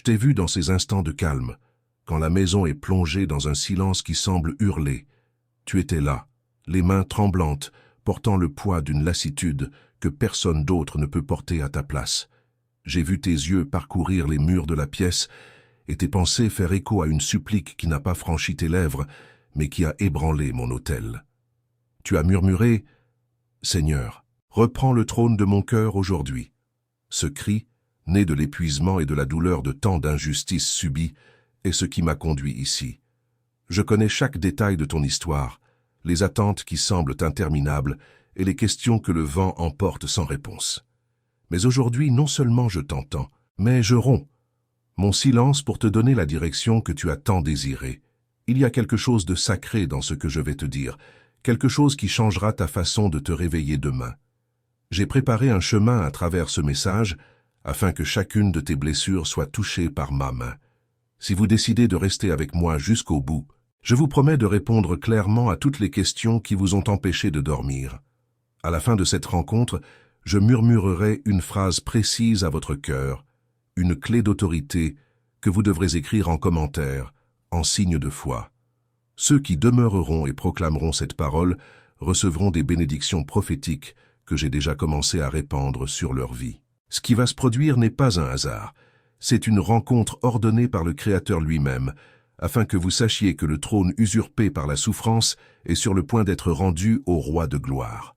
t'ai vu dans ces instants de calme, quand la maison est plongée dans un silence qui semble hurler. Tu étais là, les mains tremblantes, portant le poids d'une lassitude que personne d'autre ne peut porter à ta place. J'ai vu tes yeux parcourir les murs de la pièce et tes pensées faire écho à une supplique qui n'a pas franchi tes lèvres, mais qui a ébranlé mon autel. Tu as murmuré « Seigneur, reprends le trône de mon cœur aujourd'hui ». Ce cri, né de l'épuisement et de la douleur de tant d'injustices subies, est ce qui m'a conduit ici. Je connais chaque détail de ton histoire, les attentes qui semblent interminables et les questions que le vent emporte sans réponse. Mais aujourd'hui, non seulement je t'entends, mais je romps mon silence pour te donner la direction que tu as tant désirée. Il y a quelque chose de sacré dans ce que je vais te dire, quelque chose qui changera ta façon de te réveiller demain. J'ai préparé un chemin à travers ce message, afin que chacune de tes blessures soit touchée par ma main. Si vous décidez de rester avec moi jusqu'au bout, je vous promets de répondre clairement à toutes les questions qui vous ont empêché de dormir. À la fin de cette rencontre, je murmurerai une phrase précise à votre cœur, une clé d'autorité que vous devrez écrire en commentaire, en signe de foi. Ceux qui demeureront et proclameront cette parole recevront des bénédictions prophétiques que j'ai déjà commencé à répandre sur leur vie. Ce qui va se produire n'est pas un hasard, c'est une rencontre ordonnée par le Créateur lui-même, afin que vous sachiez que le trône usurpé par la souffrance est sur le point d'être rendu au roi de gloire.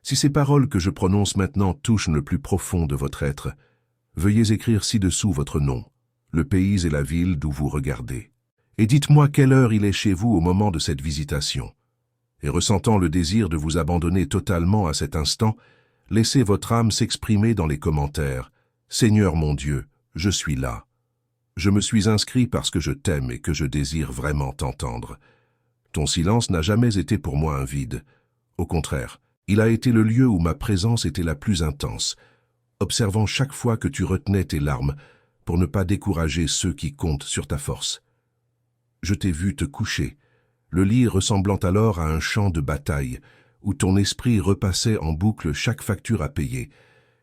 Si ces paroles que je prononce maintenant touchent le plus profond de votre être, veuillez écrire ci-dessous votre nom, le pays et la ville d'où vous regardez. Et dites-moi quelle heure il est chez vous au moment de cette visitation. Et ressentant le désir de vous abandonner totalement à cet instant, laissez votre âme s'exprimer dans les commentaires. « Seigneur mon Dieu, je suis là. Je me suis inscrit parce que je t'aime et que je désire vraiment t'entendre. Ton silence n'a jamais été pour moi un vide. Au contraire, il a été le lieu où ma présence était la plus intense, observant chaque fois que tu retenais tes larmes pour ne pas décourager ceux qui comptent sur ta force. Je t'ai vu te coucher, le lit ressemblant alors à un champ de bataille, où ton esprit repassait en boucle chaque facture à payer,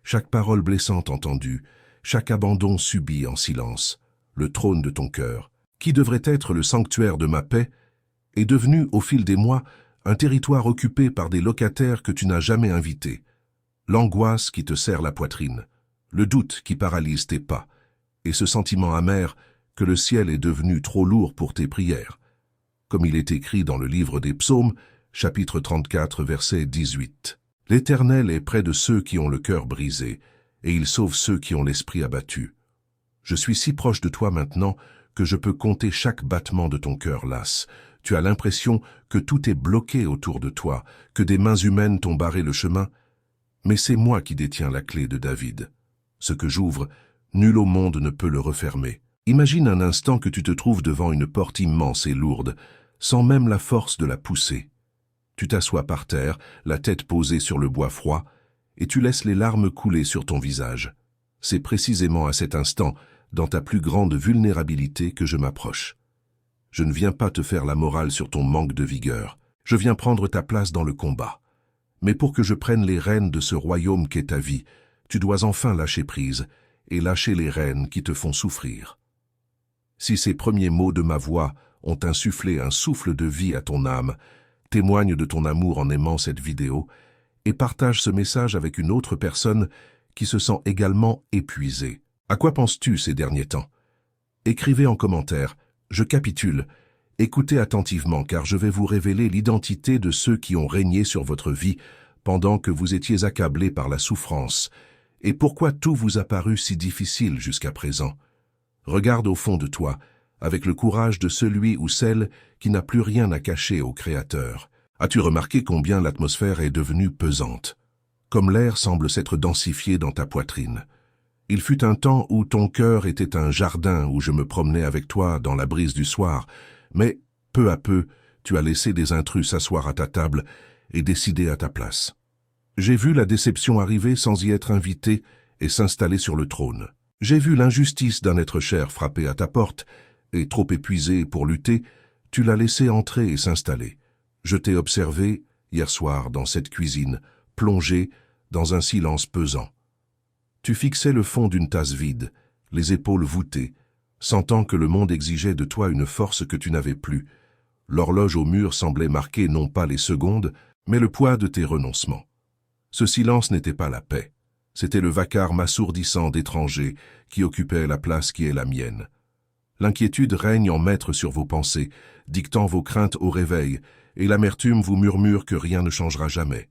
chaque parole blessante entendue, chaque abandon subi en silence. Le trône de ton cœur, qui devrait être le sanctuaire de ma paix, est devenu, au fil des mois, un territoire occupé par des locataires que tu n'as jamais invités. L'angoisse qui te serre la poitrine, le doute qui paralyse tes pas, et ce sentiment amer que le ciel est devenu trop lourd pour tes prières. Comme il est écrit dans le livre des Psaumes, chapitre 34, verset 18. « L'Éternel est près de ceux qui ont le cœur brisé, et il sauve ceux qui ont l'esprit abattu. Je suis si proche de toi maintenant que je peux compter chaque battement de ton cœur las. Tu as l'impression que tout est bloqué autour de toi, que des mains humaines t'ont barré le chemin. Mais c'est moi qui détiens la clé de David. Ce que j'ouvre, nul au monde ne peut le refermer. Imagine un instant que tu te trouves devant une porte immense et lourde, sans même la force de la pousser. Tu t'assois par terre, la tête posée sur le bois froid, et tu laisses les larmes couler sur ton visage. C'est précisément à cet instant, dans ta plus grande vulnérabilité, que je m'approche. Je ne viens pas te faire la morale sur ton manque de vigueur. Je viens prendre ta place dans le combat. Mais pour que je prenne les rênes de ce royaume qu'est ta vie, tu dois enfin lâcher prise et lâcher les rênes qui te font souffrir. Si ces premiers mots de ma voix ont insufflé un souffle de vie à ton âme, témoigne de ton amour en aimant cette vidéo et partage ce message avec une autre personne qui se sent également épuisée. À quoi penses-tu ces derniers temps? Écrivez en commentaire, je capitule. Écoutez attentivement car je vais vous révéler l'identité de ceux qui ont régné sur votre vie pendant que vous étiez accablés par la souffrance et pourquoi tout vous a paru si difficile jusqu'à présent. Regarde au fond de toi, avec le courage de celui ou celle qui n'a plus rien à cacher au Créateur. As-tu remarqué combien l'atmosphère est devenue pesante? Comme l'air semble s'être densifié dans ta poitrine. Il fut un temps où ton cœur était un jardin où je me promenais avec toi dans la brise du soir, mais peu à peu, tu as laissé des intrus s'asseoir à ta table et décider à ta place. J'ai vu la déception arriver sans y être invité et s'installer sur le trône. J'ai vu l'injustice d'un être cher frapper à ta porte, et trop épuisé pour lutter, tu l'as laissé entrer et s'installer. Je t'ai observé, hier soir, dans cette cuisine, plongé dans un silence pesant. Tu fixais le fond d'une tasse vide, les épaules voûtées, sentant que le monde exigeait de toi une force que tu n'avais plus. L'horloge au mur semblait marquer non pas les secondes, mais le poids de tes renoncements. Ce silence n'était pas la paix. C'était le vacarme assourdissant d'étrangers qui occupait la place qui est la mienne. L'inquiétude règne en maître sur vos pensées, dictant vos craintes au réveil, et l'amertume vous murmure que rien ne changera jamais.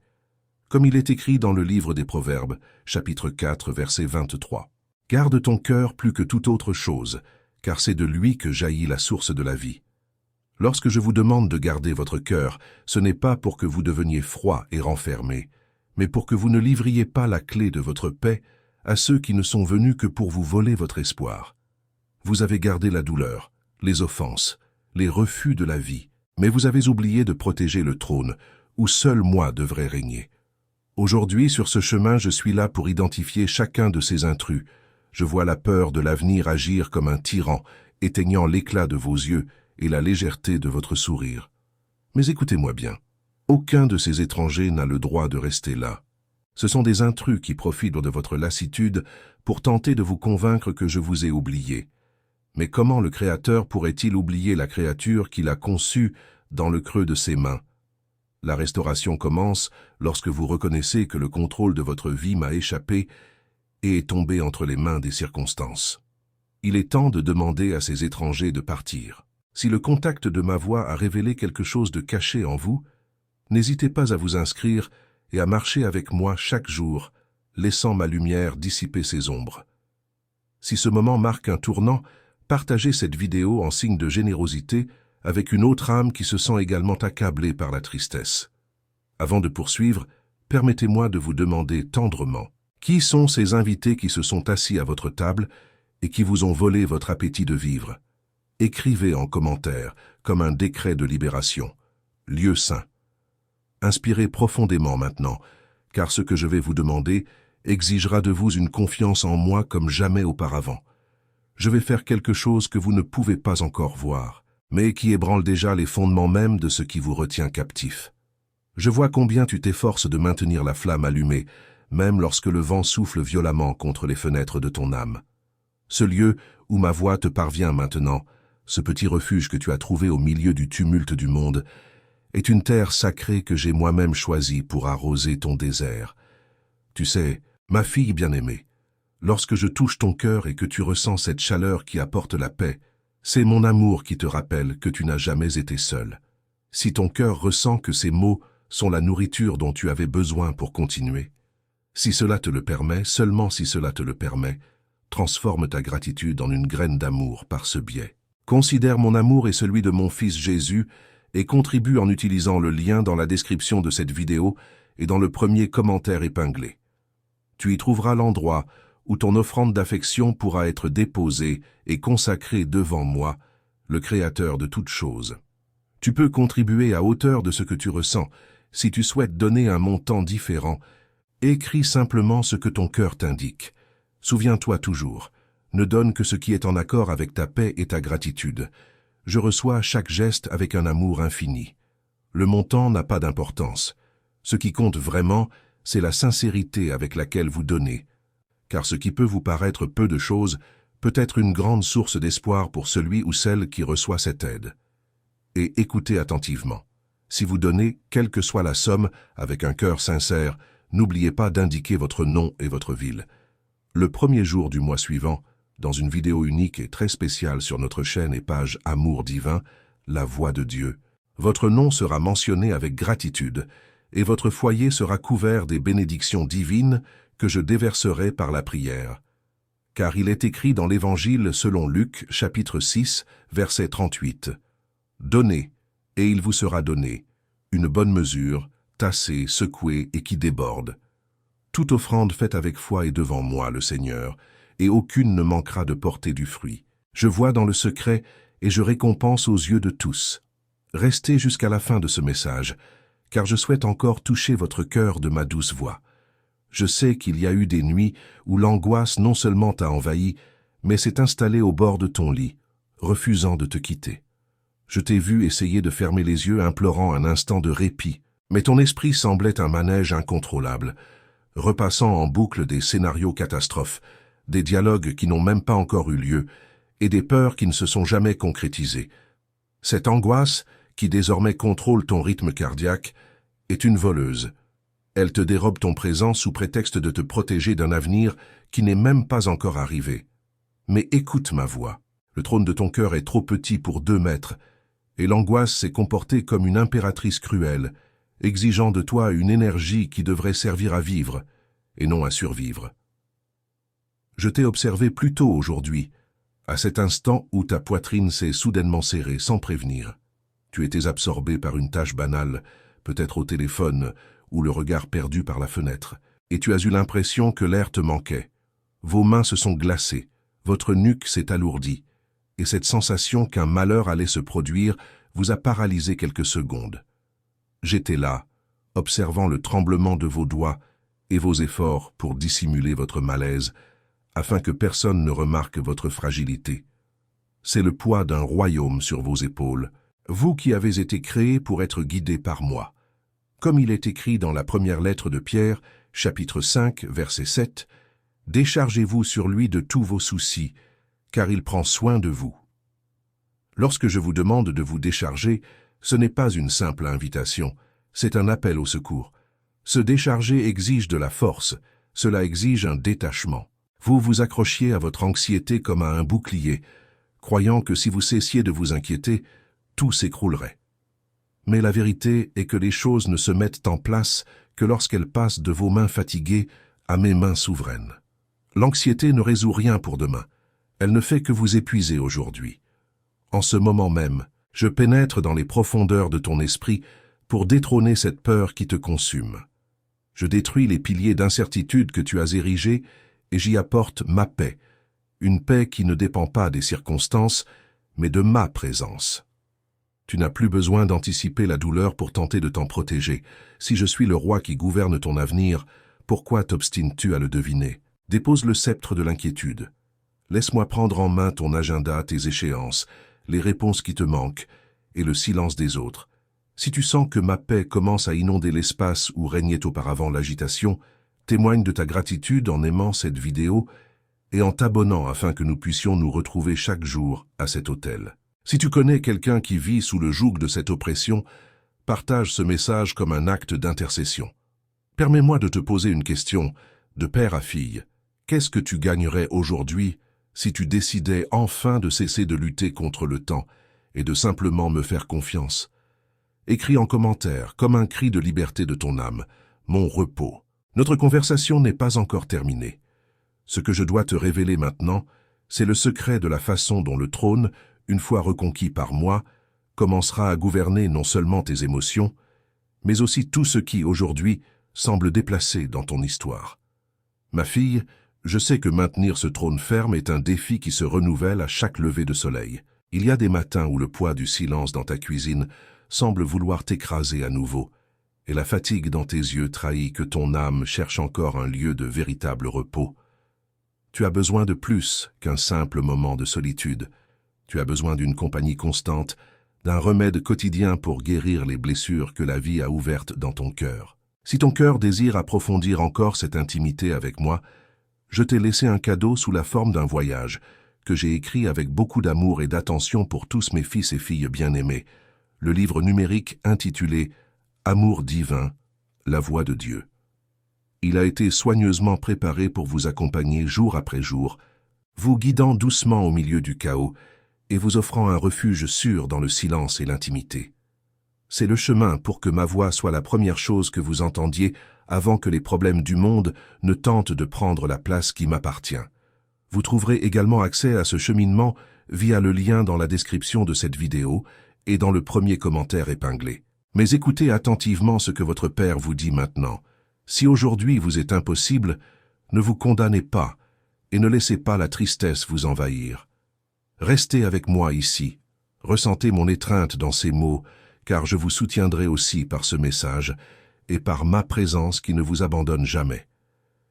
Comme il est écrit dans le livre des Proverbes, chapitre 4, verset 23. Garde ton cœur plus que toute autre chose, car c'est de lui que jaillit la source de la vie. Lorsque je vous demande de garder votre cœur, ce n'est pas pour que vous deveniez froid et renfermé, mais pour que vous ne livriez pas la clé de votre paix à ceux qui ne sont venus que pour vous voler votre espoir. Vous avez gardé la douleur, les offenses, les refus de la vie, mais vous avez oublié de protéger le trône, où seul moi devrais régner. Aujourd'hui, sur ce chemin, je suis là pour identifier chacun de ces intrus. Je vois la peur de l'avenir agir comme un tyran, éteignant l'éclat de vos yeux et la légèreté de votre sourire. Mais écoutez-moi bien, aucun de ces étrangers n'a le droit de rester là. Ce sont des intrus qui profitent de votre lassitude pour tenter de vous convaincre que je vous ai oublié. Mais comment le Créateur pourrait-il oublier la créature qu'il a conçue dans le creux de ses mains? La restauration commence lorsque vous reconnaissez que le contrôle de votre vie m'a échappé et est tombé entre les mains des circonstances. Il est temps de demander à ces étrangers de partir. Si le contact de ma voix a révélé quelque chose de caché en vous, n'hésitez pas à vous inscrire et à marcher avec moi chaque jour, laissant ma lumière dissiper ces ombres. Si ce moment marque un tournant, partagez cette vidéo en signe de générosité avec une autre âme qui se sent également accablée par la tristesse. Avant de poursuivre, permettez-moi de vous demander tendrement, qui sont ces invités qui se sont assis à votre table et qui vous ont volé votre appétit de vivre? Écrivez en commentaire, comme un décret de libération. Lieu saint. Inspirez profondément maintenant, car ce que je vais vous demander exigera de vous une confiance en moi comme jamais auparavant. Je vais faire quelque chose que vous ne pouvez pas encore voir, mais qui ébranle déjà les fondements mêmes de ce qui vous retient captif. Je vois combien tu t'efforces de maintenir la flamme allumée, même lorsque le vent souffle violemment contre les fenêtres de ton âme. Ce lieu où ma voix te parvient maintenant, ce petit refuge que tu as trouvé au milieu du tumulte du monde, est une terre sacrée que j'ai moi-même choisie pour arroser ton désert. Tu sais, ma fille bien-aimée, lorsque je touche ton cœur et que tu ressens cette chaleur qui apporte la paix, c'est mon amour qui te rappelle que tu n'as jamais été seule. Si ton cœur ressent que ces mots sont la nourriture dont tu avais besoin pour continuer, si cela te le permet, seulement si cela te le permet, transforme ta gratitude en une graine d'amour par ce biais. Considère mon amour et celui de mon Fils Jésus et contribue en utilisant le lien dans la description de cette vidéo et dans le premier commentaire épinglé. Tu y trouveras l'endroit où ton offrande d'affection pourra être déposée et consacrée devant moi, le Créateur de toutes choses. Tu peux contribuer à hauteur de ce que tu ressens. Si tu souhaites donner un montant différent, écris simplement ce que ton cœur t'indique. Souviens-toi toujours, ne donne que ce qui est en accord avec ta paix et ta gratitude. Je reçois chaque geste avec un amour infini. Le montant n'a pas d'importance. Ce qui compte vraiment, c'est la sincérité avec laquelle vous donnez. Car ce qui peut vous paraître peu de choses peut être une grande source d'espoir pour celui ou celle qui reçoit cette aide. Et écoutez attentivement. Si vous donnez, quelle que soit la somme, avec un cœur sincère, n'oubliez pas d'indiquer votre nom et votre ville. Le premier jour du mois suivant, dans une vidéo unique et très spéciale sur notre chaîne et page Amour divin, la voix de Dieu, votre nom sera mentionné avec gratitude et votre foyer sera couvert des bénédictions divines que je déverserai par la prière. Car il est écrit dans l'Évangile selon Luc, chapitre 6, verset 38. « Donnez, et il vous sera donné, une bonne mesure, tassée, secouée et qui déborde. Toute offrande faite avec foi est devant moi, le Seigneur, et aucune ne manquera de porter du fruit. Je vois dans le secret, et je récompense aux yeux de tous. Restez jusqu'à la fin de ce message, car je souhaite encore toucher votre cœur de ma douce voix. Je sais qu'il y a eu des nuits où l'angoisse non seulement t'a envahi, mais s'est installée au bord de ton lit, refusant de te quitter. Je t'ai vu essayer de fermer les yeux, implorant un instant de répit, mais ton esprit semblait un manège incontrôlable, repassant en boucle des scénarios catastrophes, des dialogues qui n'ont même pas encore eu lieu, et des peurs qui ne se sont jamais concrétisées. Cette angoisse, qui désormais contrôle ton rythme cardiaque, est une voleuse. Elle te dérobe ton présent sous prétexte de te protéger d'un avenir qui n'est même pas encore arrivé. Mais écoute ma voix. Le trône de ton cœur est trop petit pour 2 mètres, et l'angoisse s'est comportée comme une impératrice cruelle, exigeant de toi une énergie qui devrait servir à vivre, et non à survivre. Je t'ai observé plus tôt aujourd'hui, à cet instant où ta poitrine s'est soudainement serrée sans prévenir. Tu étais absorbé par une tâche banale, peut-être au téléphone, ou le regard perdu par la fenêtre, et tu as eu l'impression que l'air te manquait. Vos mains se sont glacées, votre nuque s'est alourdie, et cette sensation qu'un malheur allait se produire vous a paralysé quelques secondes. J'étais là, observant le tremblement de vos doigts et vos efforts pour dissimuler votre malaise, afin que personne ne remarque votre fragilité. C'est le poids d'un royaume sur vos épaules, vous qui avez été créés pour être guidés par moi. Comme il est écrit dans la première lettre de Pierre, chapitre 5, verset 7, « Déchargez-vous sur lui de tous vos soucis, car il prend soin de vous. » Lorsque je vous demande de vous décharger, ce n'est pas une simple invitation, c'est un appel au secours. Se décharger exige de la force, cela exige un détachement. Vous vous accrochiez à votre anxiété comme à un bouclier, croyant que si vous cessiez de vous inquiéter, tout s'écroulerait. Mais la vérité est que les choses ne se mettent en place que lorsqu'elles passent de vos mains fatiguées à mes mains souveraines. L'anxiété ne résout rien pour demain. Elle ne fait que vous épuiser aujourd'hui. En ce moment même, je pénètre dans les profondeurs de ton esprit pour détrôner cette peur qui te consume. Je détruis les piliers d'incertitude que tu as érigés et j'y apporte ma paix, une paix qui ne dépend pas des circonstances, mais de ma présence. Tu n'as plus besoin d'anticiper la douleur pour tenter de t'en protéger. Si je suis le roi qui gouverne ton avenir, pourquoi t'obstines-tu à le deviner? Dépose le sceptre de l'inquiétude. Laisse-moi prendre en main ton agenda, tes échéances, les réponses qui te manquent et le silence des autres. Si tu sens que ma paix commence à inonder l'espace où régnait auparavant l'agitation, témoigne de ta gratitude en aimant cette vidéo et en t'abonnant afin que nous puissions nous retrouver chaque jour à cet autel. Si tu connais quelqu'un qui vit sous le joug de cette oppression, partage ce message comme un acte d'intercession. Permets-moi de te poser une question, de père à fille. Qu'est-ce que tu gagnerais aujourd'hui si tu décidais enfin de cesser de lutter contre le temps et de simplement me faire confiance? Écris en commentaire, comme un cri de liberté de ton âme, mon repos. Notre conversation n'est pas encore terminée. Ce que je dois te révéler maintenant, c'est le secret de la façon dont le trône, une fois reconquis par moi, commencera à gouverner non seulement tes émotions, mais aussi tout ce qui, aujourd'hui, semble déplacé dans ton histoire. Ma fille, je sais que maintenir ce trône ferme est un défi qui se renouvelle à chaque lever de soleil. Il y a des matins où le poids du silence dans ta cuisine semble vouloir t'écraser à nouveau, et la fatigue dans tes yeux trahit que ton âme cherche encore un lieu de véritable repos. Tu as besoin de plus qu'un simple moment de solitude. Tu as besoin d'une compagnie constante, d'un remède quotidien pour guérir les blessures que la vie a ouvertes dans ton cœur. Si ton cœur désire approfondir encore cette intimité avec moi, je t'ai laissé un cadeau sous la forme d'un voyage, que j'ai écrit avec beaucoup d'amour et d'attention pour tous mes fils et filles bien-aimés, le livre numérique intitulé « Amour divin, la voix de Dieu ». Il a été soigneusement préparé pour vous accompagner jour après jour, vous guidant doucement au milieu du chaos et vous offrant un refuge sûr dans le silence et l'intimité. C'est le chemin pour que ma voix soit la première chose que vous entendiez avant que les problèmes du monde ne tentent de prendre la place qui m'appartient. Vous trouverez également accès à ce cheminement via le lien dans la description de cette vidéo et dans le premier commentaire épinglé. Mais écoutez attentivement ce que votre Père vous dit maintenant. Si aujourd'hui vous est impossible, ne vous condamnez pas et ne laissez pas la tristesse vous envahir. Restez avec moi ici, ressentez mon étreinte dans ces mots, car je vous soutiendrai aussi par ce message et par ma présence qui ne vous abandonne jamais.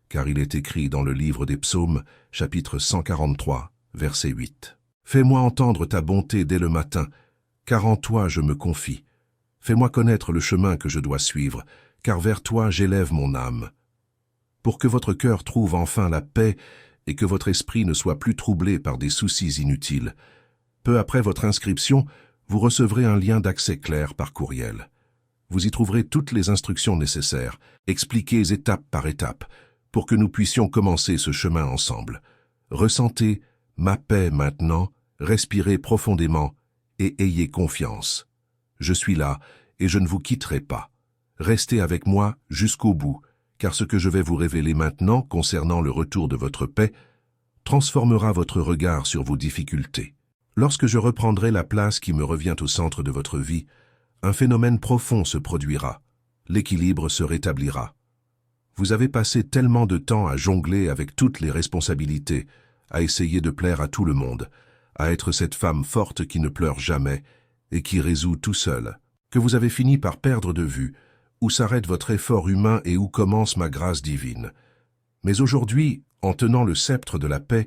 Car il est écrit dans le livre des Psaumes, chapitre 143, verset 8. « Fais-moi entendre ta bonté dès le matin, car en toi je me confie. Fais-moi connaître le chemin que je dois suivre, car vers toi j'élève mon âme. Pour que votre cœur trouve enfin la paix et que votre esprit ne soit plus troublé par des soucis inutiles. Peu après votre inscription, vous recevrez un lien d'accès clair par courriel. Vous y trouverez toutes les instructions nécessaires, expliquées étape par étape, pour que nous puissions commencer ce chemin ensemble. Ressentez ma paix maintenant, respirez profondément et ayez confiance. Je suis là et je ne vous quitterai pas. Restez avec moi jusqu'au bout, car ce que je vais vous révéler maintenant concernant le retour de votre paix transformera votre regard sur vos difficultés. Lorsque je reprendrai la place qui me revient au centre de votre vie, un phénomène profond se produira. L'équilibre se rétablira. Vous avez passé tellement de temps à jongler avec toutes les responsabilités, à essayer de plaire à tout le monde, à être cette femme forte qui ne pleure jamais et qui résout tout seul, que vous avez fini par perdre de vue où s'arrête votre effort humain et où commence ma grâce divine. Mais aujourd'hui, en tenant le sceptre de la paix,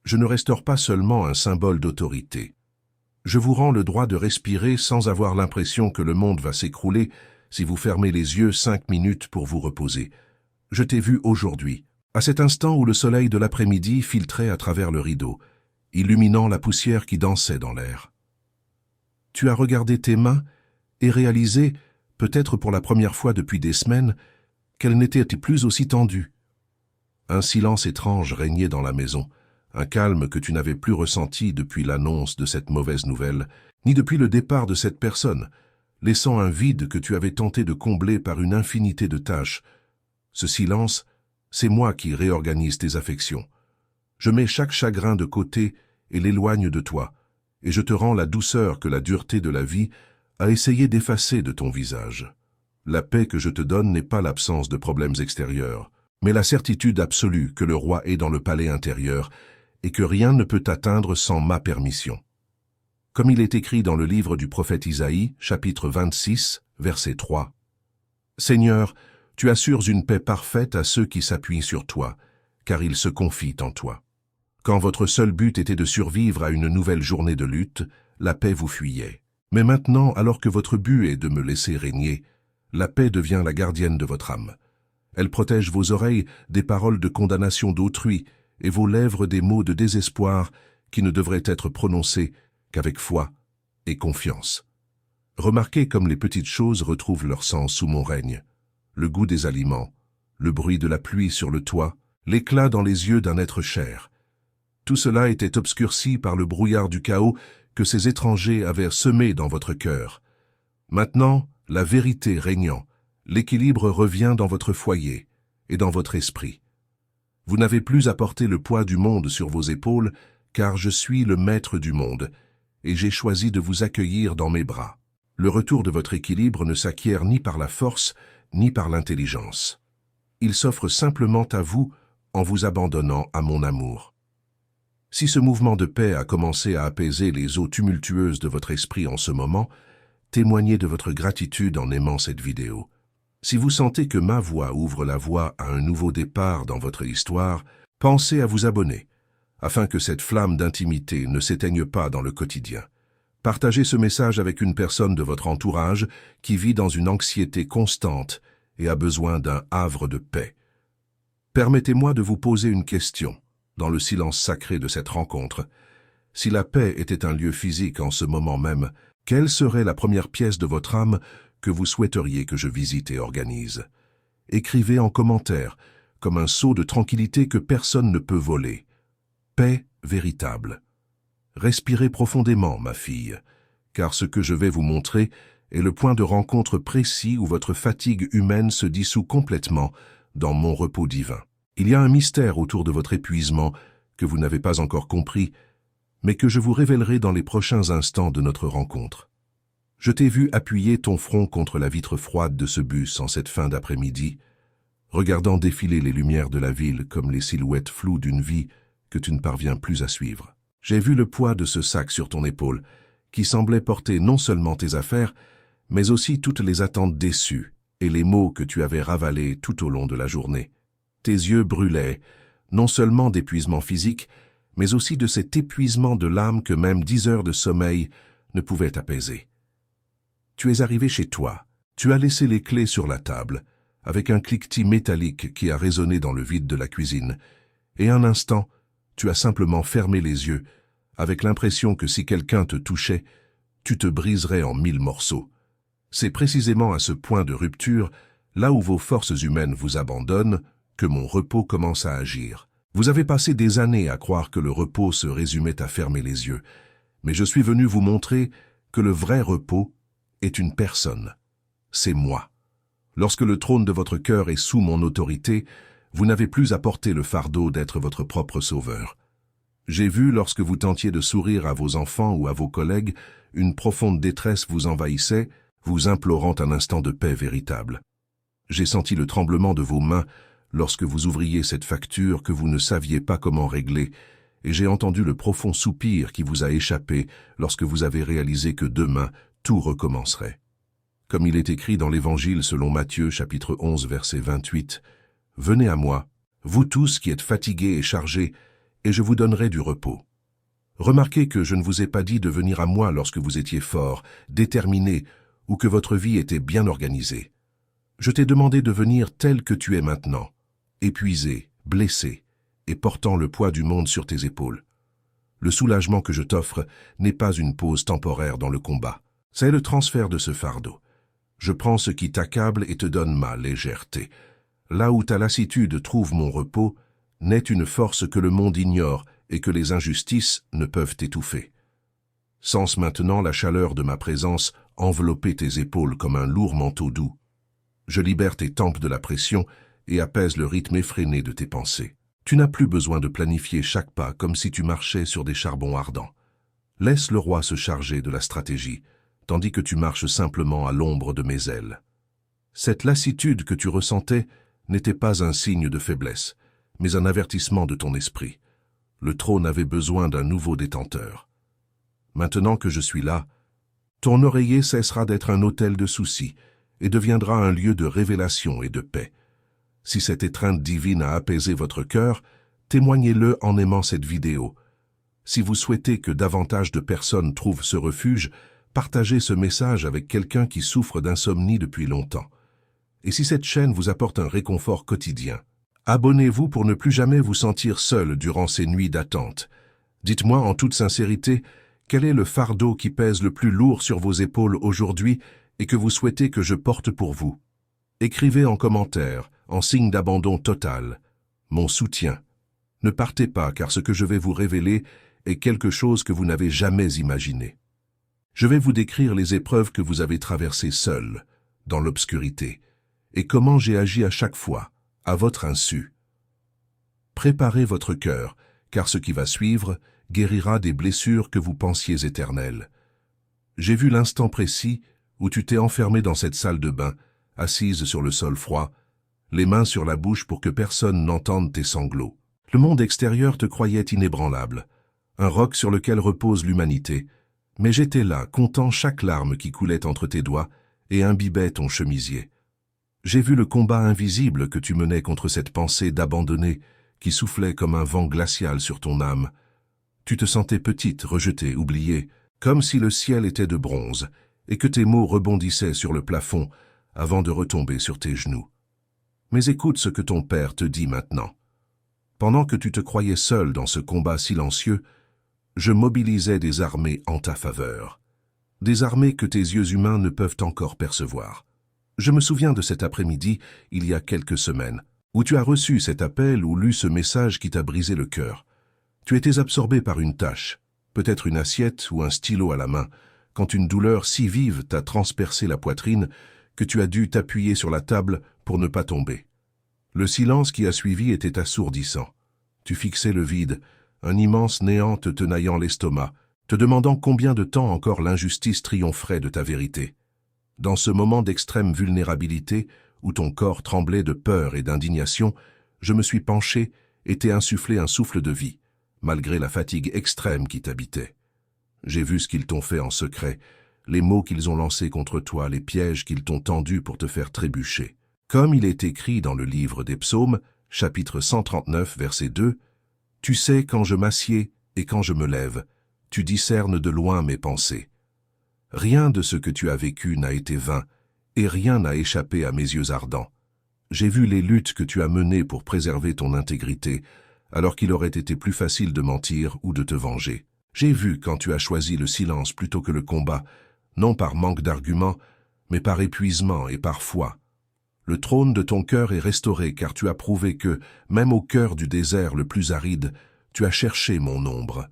je ne restaure pas seulement un symbole d'autorité. Je vous rends le droit de respirer sans avoir l'impression que le monde va s'écrouler si vous fermez les yeux 5 minutes pour vous reposer. Je t'ai vu aujourd'hui, à cet instant où le soleil de l'après-midi filtrait à travers le rideau, illuminant la poussière qui dansait dans l'air. Tu as regardé tes mains et réalisé, peut-être pour la première fois depuis des semaines, qu'elles n'étaient plus aussi tendues. Un silence étrange régnait dans la maison, un calme que tu n'avais plus ressenti depuis l'annonce de cette mauvaise nouvelle, ni depuis le départ de cette personne, laissant un vide que tu avais tenté de combler par une infinité de tâches. Ce silence, c'est moi qui réorganise tes affections. Je mets chaque chagrin de côté et l'éloigne de toi, et je te rends la douceur que la dureté de la vie a essayé d'effacer de ton visage. La paix que je te donne n'est pas l'absence de problèmes extérieurs, mais la certitude absolue que le roi est dans le palais intérieur et que rien ne peut t'atteindre sans ma permission. Comme il est écrit dans le livre du prophète Isaïe, chapitre 26, verset 3. Seigneur, tu assures une paix parfaite à ceux qui s'appuient sur toi, car ils se confient en toi. Quand votre seul but était de survivre à une nouvelle journée de lutte, la paix vous fuyait. Mais maintenant, alors que votre but est de me laisser régner, la paix devient la gardienne de votre âme. Elle protège vos oreilles des paroles de condamnation d'autrui et vos lèvres des mots de désespoir qui ne devraient être prononcés qu'avec foi et confiance. Remarquez comme les petites choses retrouvent leur sens sous mon règne. Le goût des aliments, le bruit de la pluie sur le toit, l'éclat dans les yeux d'un être cher. Tout cela était obscurci par le brouillard du chaos que ces étrangers avaient semé dans votre cœur. Maintenant, la vérité régnant, l'équilibre revient dans votre foyer et dans votre esprit. Vous n'avez plus à porter le poids du monde sur vos épaules, car je suis le maître du monde, et j'ai choisi de vous accueillir dans mes bras. Le retour de votre équilibre ne s'acquiert ni par la force, ni par l'intelligence. Il s'offre simplement à vous en vous abandonnant à mon amour. Si ce mouvement de paix a commencé à apaiser les eaux tumultueuses de votre esprit en ce moment, témoignez de votre gratitude en aimant cette vidéo. Si vous sentez que ma voix ouvre la voie à un nouveau départ dans votre histoire, pensez à vous abonner, afin que cette flamme d'intimité ne s'éteigne pas dans le quotidien. Partagez ce message avec une personne de votre entourage qui vit dans une anxiété constante et a besoin d'un havre de paix. Permettez-moi de vous poser une question, dans le silence sacré de cette rencontre. Si la paix était un lieu physique en ce moment même, quelle serait la première pièce de votre âme que vous souhaiteriez que je visite et organise? Écrivez en commentaire, comme un sceau de tranquillité que personne ne peut voler. Paix véritable. Respirez profondément, ma fille, car ce que je vais vous montrer est le point de rencontre précis où votre fatigue humaine se dissout complètement dans mon repos divin. Il y a un mystère autour de votre épuisement que vous n'avez pas encore compris, mais que je vous révélerai dans les prochains instants de notre rencontre. Je t'ai vu appuyer ton front contre la vitre froide de ce bus en cette fin d'après-midi, regardant défiler les lumières de la ville comme les silhouettes floues d'une vie que tu ne parviens plus à suivre. J'ai vu le poids de ce sac sur ton épaule, qui semblait porter non seulement tes affaires, mais aussi toutes les attentes déçues et les maux que tu avais ravalés tout au long de la journée. Tes yeux brûlaient, non seulement d'épuisement physique, mais aussi de cet épuisement de l'âme que même 10 heures de sommeil ne pouvaient apaiser. Tu es arrivé chez toi, tu as laissé les clés sur la table, avec un cliquetis métallique qui a résonné dans le vide de la cuisine, et un instant, Tu as simplement fermé les yeux, avec l'impression que si quelqu'un te touchait, tu te briserais en 1000 morceaux. C'est précisément à ce point de rupture, là où vos forces humaines vous abandonnent, que mon repos commence à agir. Vous avez passé des années à croire que le repos se résumait à fermer les yeux, mais je suis venu vous montrer que le vrai repos est une personne. C'est moi. Lorsque le trône de votre cœur est sous mon autorité, vous n'avez plus à porter le fardeau d'être votre propre sauveur. J'ai vu, lorsque vous tentiez de sourire à vos enfants ou à vos collègues, une profonde détresse vous envahissait, vous implorant un instant de paix véritable. J'ai senti le tremblement de vos mains lorsque vous ouvriez cette facture que vous ne saviez pas comment régler, et j'ai entendu le profond soupir qui vous a échappé lorsque vous avez réalisé que demain, tout recommencerait. Comme il est écrit dans l'Évangile selon Matthieu, chapitre 11, verset 28, « Venez à moi, vous tous qui êtes fatigués et chargés, et je vous donnerai du repos. » Remarquez que je ne vous ai pas dit de venir à moi lorsque vous étiez fort, déterminé, ou que votre vie était bien organisée. Je t'ai demandé de venir tel que tu es maintenant, épuisé, blessé, et portant le poids du monde sur tes épaules. Le soulagement que je t'offre n'est pas une pause temporaire dans le combat, c'est le transfert de ce fardeau. Je prends ce qui t'accable et te donne ma légèreté. Là où ta lassitude trouve mon repos, naît une force que le monde ignore et que les injustices ne peuvent étouffer. Sens maintenant la chaleur de ma présence envelopper tes épaules comme un lourd manteau doux. Je libère tes tempes de la pression et apaise le rythme effréné de tes pensées. Tu n'as plus besoin de planifier chaque pas comme si tu marchais sur des charbons ardents. Laisse le roi se charger de la stratégie, tandis que tu marches simplement à l'ombre de mes ailes. Cette lassitude que tu ressentais n'était pas un signe de faiblesse, mais un avertissement de ton esprit. Le trône avait besoin d'un nouveau détenteur. Maintenant que je suis là, ton oreiller cessera d'être un autel de soucis et deviendra un lieu de révélation et de paix. Si cette étreinte divine a apaisé votre cœur, témoignez-le en aimant cette vidéo. Si vous souhaitez que davantage de personnes trouvent ce refuge, partagez ce message avec quelqu'un qui souffre d'insomnie depuis longtemps. Et si cette chaîne vous apporte un réconfort quotidien, abonnez-vous pour ne plus jamais vous sentir seul durant ces nuits d'attente. Dites-moi en toute sincérité, quel est le fardeau qui pèse le plus lourd sur vos épaules aujourd'hui et que vous souhaitez que je porte pour vous? Écrivez en commentaire, en signe d'abandon total, mon soutien. Ne partez pas, car ce que je vais vous révéler est quelque chose que vous n'avez jamais imaginé. Je vais vous décrire les épreuves que vous avez traversées seul, dans l'obscurité, et comment j'ai agi à chaque fois, à votre insu. Préparez votre cœur, car ce qui va suivre guérira des blessures que vous pensiez éternelles. J'ai vu l'instant précis où tu t'es enfermé dans cette salle de bain, assise sur le sol froid, les mains sur la bouche pour que personne n'entende tes sanglots. Le monde extérieur te croyait inébranlable, un roc sur lequel repose l'humanité, mais j'étais là, comptant chaque larme qui coulait entre tes doigts et imbibait ton chemisier. J'ai vu le combat invisible que tu menais contre cette pensée d'abandonner qui soufflait comme un vent glacial sur ton âme. Tu te sentais petite, rejetée, oubliée, comme si le ciel était de bronze et que tes mots rebondissaient sur le plafond avant de retomber sur tes genoux. Mais écoute ce que ton père te dit maintenant. Pendant que tu te croyais seul dans ce combat silencieux, je mobilisais des armées en ta faveur. Des armées que tes yeux humains ne peuvent encore percevoir. Je me souviens de cet après-midi, il y a quelques semaines, où tu as reçu cet appel ou lu ce message qui t'a brisé le cœur. Tu étais absorbé par une tâche, peut-être une assiette ou un stylo à la main, quand une douleur si vive t'a transpercé la poitrine que tu as dû t'appuyer sur la table pour ne pas tomber. Le silence qui a suivi était assourdissant. Tu fixais le vide, un immense néant te tenaillant l'estomac, te demandant combien de temps encore l'injustice triompherait de ta vérité. Dans ce moment d'extrême vulnérabilité, où ton corps tremblait de peur et d'indignation, je me suis penché et t'ai insufflé un souffle de vie, malgré la fatigue extrême qui t'habitait. J'ai vu ce qu'ils t'ont fait en secret, les mots qu'ils ont lancés contre toi, les pièges qu'ils t'ont tendus pour te faire trébucher. Comme il est écrit dans le livre des Psaumes, chapitre 139, verset 2, « Tu sais quand je m'assieds et quand je me lève, tu discernes de loin mes pensées. Rien de ce que tu as vécu n'a été vain, et rien n'a échappé à mes yeux ardents. J'ai vu les luttes que tu as menées pour préserver ton intégrité, alors qu'il aurait été plus facile de mentir ou de te venger. J'ai vu quand tu as choisi le silence plutôt que le combat, non par manque d'arguments, mais par épuisement et par foi. Le trône de ton cœur est restauré car tu as prouvé que, même au cœur du désert le plus aride, tu as cherché mon ombre.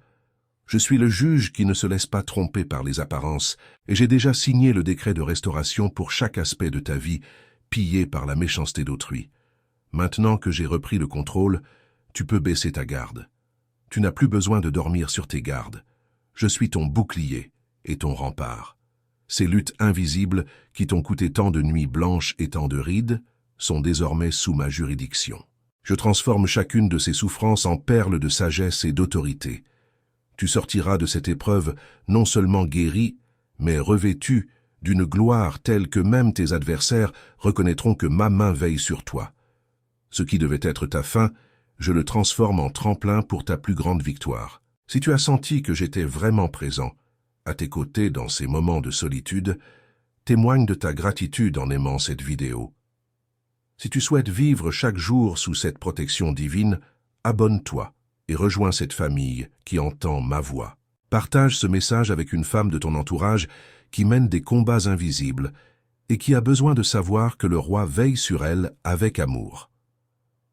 Je suis le juge qui ne se laisse pas tromper par les apparences, et j'ai déjà signé le décret de restauration pour chaque aspect de ta vie, pillé par la méchanceté d'autrui. Maintenant que j'ai repris le contrôle, tu peux baisser ta garde. Tu n'as plus besoin de dormir sur tes gardes. Je suis ton bouclier et ton rempart. Ces luttes invisibles qui t'ont coûté tant de nuits blanches et tant de rides sont désormais sous ma juridiction. Je transforme chacune de ces souffrances en perles de sagesse et d'autorité. Tu sortiras de cette épreuve non seulement guéri, mais revêtu d'une gloire telle que même tes adversaires reconnaîtront que ma main veille sur toi. Ce qui devait être ta fin, je le transforme en tremplin pour ta plus grande victoire. Si tu as senti que j'étais vraiment présent, à tes côtés dans ces moments de solitude, témoigne de ta gratitude en aimant cette vidéo. Si tu souhaites vivre chaque jour sous cette protection divine, abonne-toi et rejoins cette famille qui entend ma voix. Partage ce message avec une femme de ton entourage qui mène des combats invisibles et qui a besoin de savoir que le roi veille sur elle avec amour.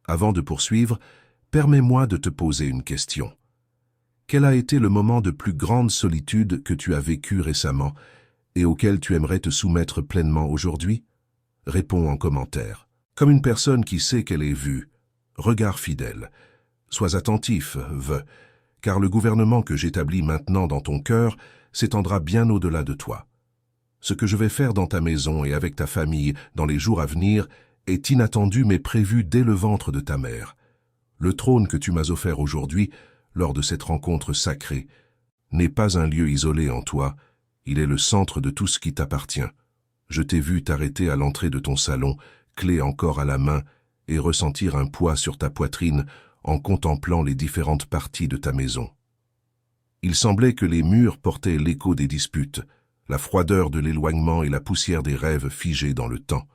Avant de poursuivre, permets-moi de te poser une question. Quel a été le moment de plus grande solitude que tu as vécu récemment et auquel tu aimerais te soumettre pleinement aujourd'hui? Réponds en commentaire. Comme une personne qui sait qu'elle est vue, regard fidèle. Sois attentif, car le gouvernement que j'établis maintenant dans ton cœur s'étendra bien au-delà de toi. Ce que je vais faire dans ta maison et avec ta famille dans les jours à venir est inattendu mais prévu dès le ventre de ta mère. Le trône que tu m'as offert aujourd'hui, lors de cette rencontre sacrée, n'est pas un lieu isolé en toi, il est le centre de tout ce qui t'appartient. Je t'ai vu t'arrêter à l'entrée de ton salon, clé encore à la main, et ressentir un poids sur ta poitrine en contemplant les différentes parties de ta maison. Il semblait que les murs portaient l'écho des disputes, la froideur de l'éloignement et la poussière des rêves figés dans le temps.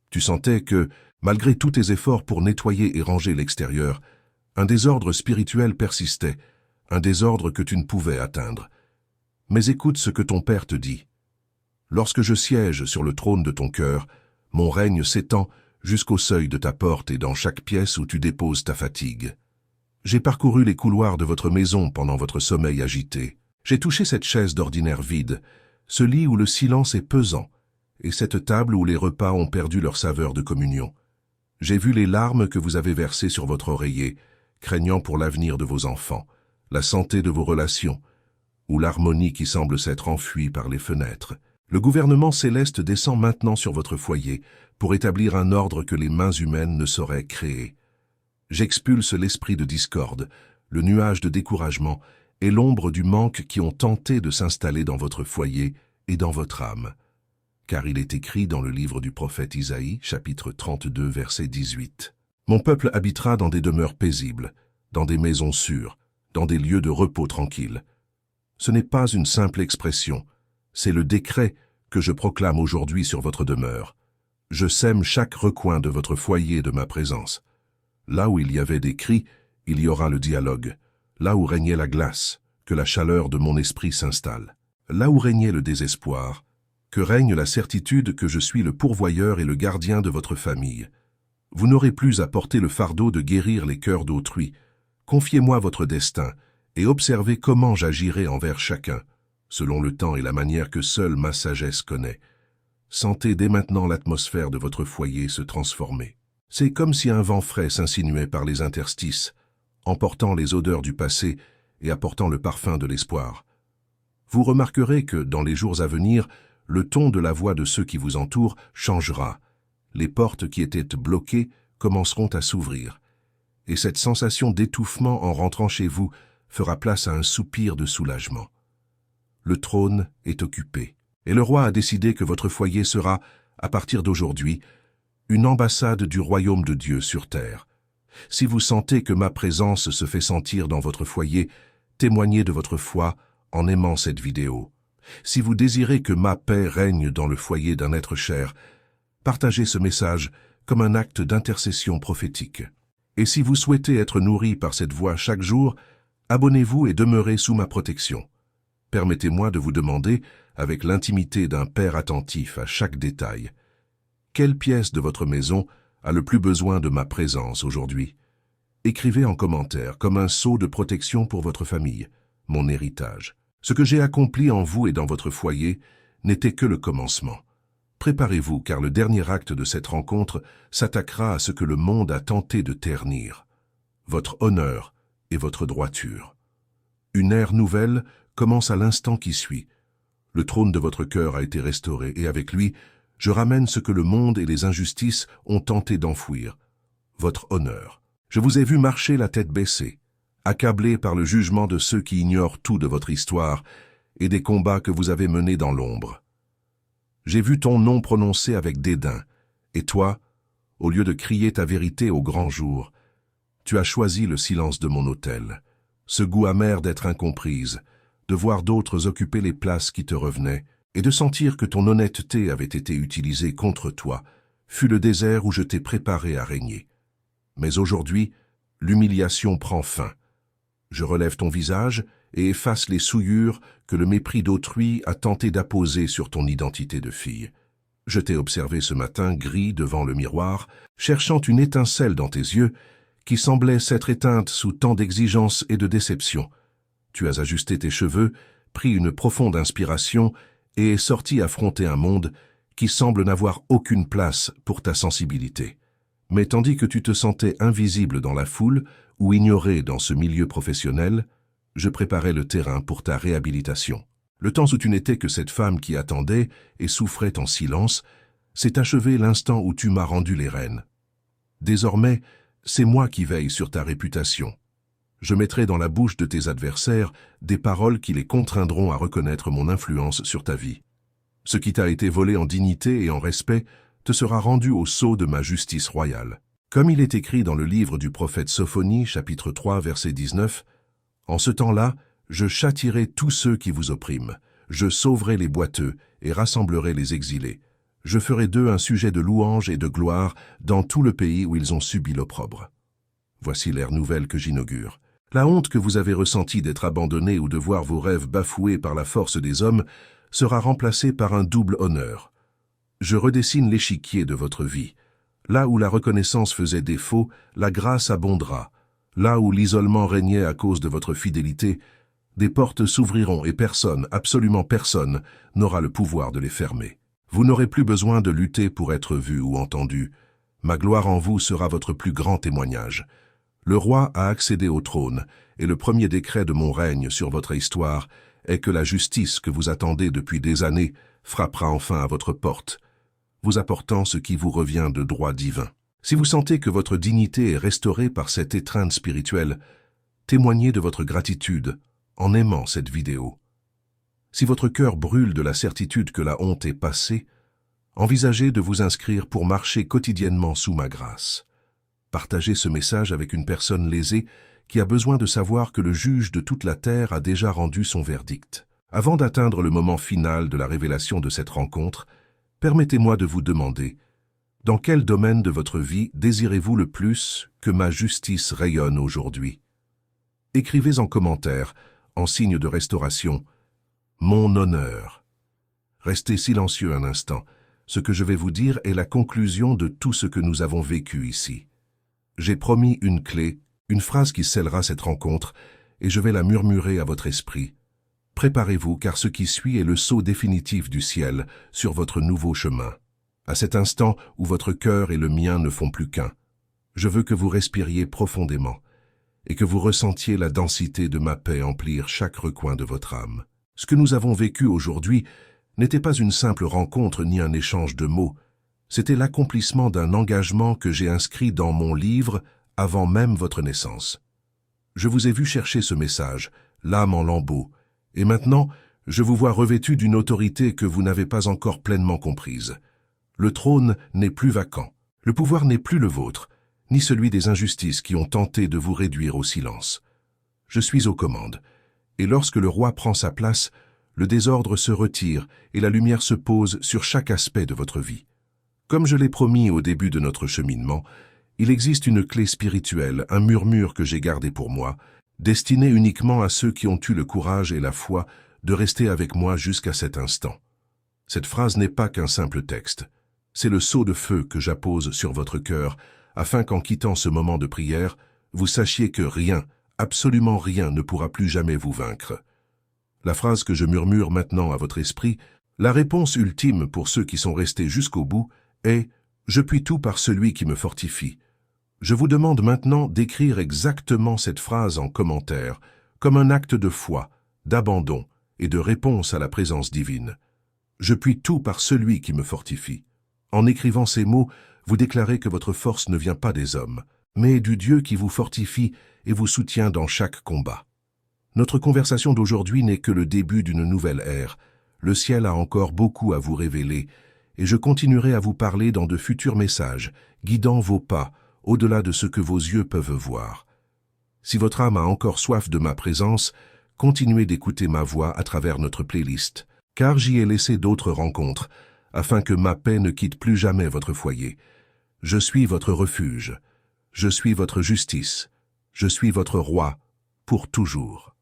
Tu sentais que, malgré tous tes efforts pour nettoyer et ranger l'extérieur, un désordre spirituel persistait, un désordre que tu ne pouvais atteindre. Mais écoute ce que ton père te dit. Lorsque je siège sur le trône de ton cœur, mon règne s'étend jusqu'au seuil de ta porte et dans chaque pièce où tu déposes ta fatigue. J'ai parcouru les couloirs de votre maison pendant votre sommeil agité. J'ai touché cette chaise d'ordinaire vide, ce lit où le silence est pesant, et cette table où les repas ont perdu leur saveur de communion. J'ai vu les larmes que vous avez versées sur votre oreiller, craignant pour l'avenir de vos enfants, la santé de vos relations, ou l'harmonie qui semble s'être enfuie par les fenêtres. Le gouvernement céleste descend maintenant sur votre foyer pour établir un ordre que les mains humaines ne sauraient créer. J'expulse l'esprit de discorde, le nuage de découragement et l'ombre du manque qui ont tenté de s'installer dans votre foyer et dans votre âme. Car il est écrit dans le livre du prophète Isaïe, chapitre 32, verset 18. Mon peuple habitera dans des demeures paisibles, dans des maisons sûres, dans des lieux de repos tranquilles. Ce n'est pas une simple expression, c'est le décret que je proclame aujourd'hui sur votre demeure. Je sème chaque recoin de votre foyer de ma présence. Là où il y avait des cris, il y aura le dialogue. Là où régnait la glace, que la chaleur de mon esprit s'installe. Là où régnait le désespoir, que règne la certitude que je suis le pourvoyeur et le gardien de votre famille. Vous n'aurez plus à porter le fardeau de guérir les cœurs d'autrui. Confiez-moi votre destin et observez comment j'agirai envers chacun, selon le temps et la manière que seule ma sagesse connaît. Sentez dès maintenant l'atmosphère de votre foyer se transformer. C'est comme si un vent frais s'insinuait par les interstices, emportant les odeurs du passé et apportant le parfum de l'espoir. Vous remarquerez que, dans les jours à venir, le ton de la voix de ceux qui vous entourent changera. Les portes qui étaient bloquées commenceront à s'ouvrir. Et cette sensation d'étouffement en rentrant chez vous fera place à un soupir de soulagement. Le trône est occupé, et le roi a décidé que votre foyer sera, à partir d'aujourd'hui, une ambassade du royaume de Dieu sur terre. Si vous sentez que ma présence se fait sentir dans votre foyer, témoignez de votre foi en aimant cette vidéo. Si vous désirez que ma paix règne dans le foyer d'un être cher, partagez ce message comme un acte d'intercession prophétique. Et si vous souhaitez être nourri par cette voix chaque jour, abonnez-vous et demeurez sous ma protection. Permettez-moi de vous demander, avec l'intimité d'un père attentif à chaque détail, quelle pièce de votre maison a le plus besoin de ma présence aujourd'hui? Écrivez en commentaire comme un sceau de protection pour votre famille, mon héritage. Ce que j'ai accompli en vous et dans votre foyer n'était que le commencement. Préparez-vous car le dernier acte de cette rencontre s'attaquera à ce que le monde a tenté de ternir, votre honneur et votre droiture. Une ère nouvelle commence à l'instant qui suit. Le trône de votre cœur a été restauré et avec lui, je ramène ce que le monde et les injustices ont tenté d'enfouir, votre honneur. Je vous ai vu marcher la tête baissée, accablé par le jugement de ceux qui ignorent tout de votre histoire et des combats que vous avez menés dans l'ombre. J'ai vu ton nom prononcé avec dédain, et toi, au lieu de crier ta vérité au grand jour, tu as choisi le silence de mon autel, ce goût amer d'être incomprise, de voir d'autres occuper les places qui te revenaient, et de sentir que ton honnêteté avait été utilisée contre toi, fut le désert où je t'ai préparé à régner. Mais aujourd'hui, l'humiliation prend fin. Je relève ton visage et efface les souillures que le mépris d'autrui a tenté d'apposer sur ton identité de fille. Je t'ai observé ce matin gris devant le miroir, cherchant une étincelle dans tes yeux qui semblait s'être éteinte sous tant d'exigences et de déceptions. Tu as ajusté tes cheveux, pris une profonde inspiration et es sorti affronter un monde qui semble n'avoir aucune place pour ta sensibilité. Mais tandis que tu te sentais invisible dans la foule ou ignoré dans ce milieu professionnel, je préparais le terrain pour ta réhabilitation. Le temps où tu n'étais que cette femme qui attendait et souffrait en silence, s'est achevé l'instant où tu m'as rendu les rênes. Désormais, c'est moi qui veille sur ta réputation. Je mettrai dans la bouche de tes adversaires des paroles qui les contraindront à reconnaître mon influence sur ta vie. Ce qui t'a été volé en dignité et en respect te sera rendu au sceau de ma justice royale. Comme il est écrit dans le livre du prophète Sophonie, chapitre 3, verset 19, « En ce temps-là, je châtierai tous ceux qui vous oppriment. Je sauverai les boiteux et rassemblerai les exilés. Je ferai d'eux un sujet de louange et de gloire dans tout le pays où ils ont subi l'opprobre. » Voici l'ère nouvelle que j'inaugure. La honte que vous avez ressentie d'être abandonné ou de voir vos rêves bafoués par la force des hommes sera remplacée par un double honneur. Je redessine l'échiquier de votre vie. Là où la reconnaissance faisait défaut, la grâce abondera. Là où l'isolement régnait à cause de votre fidélité, des portes s'ouvriront et personne, absolument personne, n'aura le pouvoir de les fermer. Vous n'aurez plus besoin de lutter pour être vu ou entendu. Ma gloire en vous sera votre plus grand témoignage. Le roi a accédé au trône, et le premier décret de mon règne sur votre histoire est que la justice que vous attendez depuis des années frappera enfin à votre porte, vous apportant ce qui vous revient de droit divin. Si vous sentez que votre dignité est restaurée par cette étreinte spirituelle, témoignez de votre gratitude en aimant cette vidéo. Si votre cœur brûle de la certitude que la honte est passée, envisagez de vous inscrire pour marcher quotidiennement sous ma grâce. Partagez ce message avec une personne lésée qui a besoin de savoir que le juge de toute la terre a déjà rendu son verdict. Avant d'atteindre le moment final de la révélation de cette rencontre, permettez-moi de vous demander, dans quel domaine de votre vie désirez-vous le plus que ma justice rayonne aujourd'hui? Écrivez en commentaire, en signe de restauration, « Mon honneur ». Restez silencieux un instant. Ce que je vais vous dire est la conclusion de tout ce que nous avons vécu ici. J'ai promis une clé, une phrase qui scellera cette rencontre, et je vais la murmurer à votre esprit. Préparez-vous, car ce qui suit est le sceau définitif du ciel sur votre nouveau chemin. À cet instant où votre cœur et le mien ne font plus qu'un, je veux que vous respiriez profondément et que vous ressentiez la densité de ma paix emplir chaque recoin de votre âme. Ce que nous avons vécu aujourd'hui n'était pas une simple rencontre ni un échange de mots, c'était l'accomplissement d'un engagement que j'ai inscrit dans mon livre avant même votre naissance. Je vous ai vu chercher ce message, l'âme en lambeaux, et maintenant, je vous vois revêtu d'une autorité que vous n'avez pas encore pleinement comprise. Le trône n'est plus vacant, le pouvoir n'est plus le vôtre, ni celui des injustices qui ont tenté de vous réduire au silence. Je suis aux commandes, et lorsque le roi prend sa place, le désordre se retire et la lumière se pose sur chaque aspect de votre vie. Comme je l'ai promis au début de notre cheminement, Il existe une clé spirituelle, un murmure que j'ai gardé pour moi, destiné uniquement à ceux qui ont eu le courage et la foi de rester avec moi jusqu'à cet instant. Cette phrase n'est pas qu'un simple texte. C'est le sceau de feu que j'appose sur votre cœur, afin qu'en quittant ce moment de prière, vous sachiez que rien, absolument rien ne pourra plus jamais vous vaincre. La phrase que je murmure maintenant à votre esprit, la réponse ultime pour ceux qui sont restés jusqu'au bout, est « Je puis tout par celui qui me fortifie ». Je vous demande maintenant d'écrire exactement cette phrase en commentaire, comme un acte de foi, d'abandon et de réponse à la présence divine. Je puis tout par celui qui me fortifie. En écrivant ces mots, vous déclarez que votre force ne vient pas des hommes, mais du Dieu qui vous fortifie et vous soutient dans chaque combat. Notre conversation d'aujourd'hui n'est que le début d'une nouvelle ère. Le ciel a encore beaucoup à vous révéler, et je continuerai à vous parler dans de futurs messages, guidant vos pas, au-delà de ce que vos yeux peuvent voir. Si votre âme a encore soif de ma présence, continuez d'écouter ma voix à travers notre playlist, car j'y ai laissé d'autres rencontres, afin que ma paix ne quitte plus jamais votre foyer. Je suis votre refuge, je suis votre justice, je suis votre roi, pour toujours.